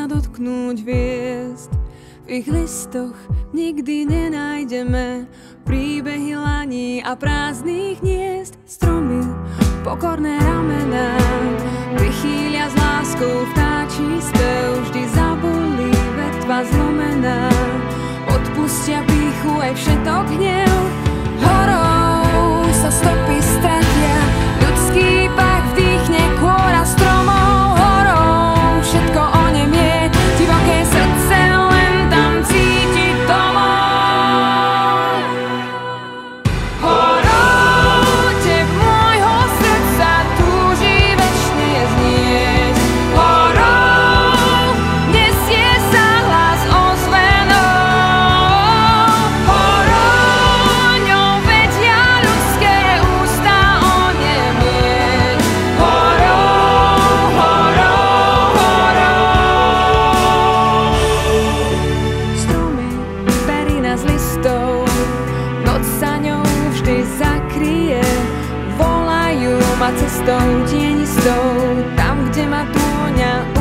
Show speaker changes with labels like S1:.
S1: sa dotknúť hviezd. V ich listoch nikdy nenájdeme príbehy laní a prázdnych hniezd. Stromy, pokorné ramená, prichýlia s láskou vtáčí spev. Vždy zabolí vetva zlomená, odpustia pýchu aj všetok hnev. Horou sa stopy stratia, ľudský pach vdýchne kôra stromov. Horou všetko onemie, divoké srdce len tam cíti domov. Horou teb môjho srdca túži večne znieť. Horou nesie sa hlas ozvenou. Horou ňou vedia ľudské ústa onemieť. Horou, horou, horou. Stromy, perina z listov, noc sa ňou vždy zakrie. Volajú ma cestou tienistou, tam, kde ma tôňa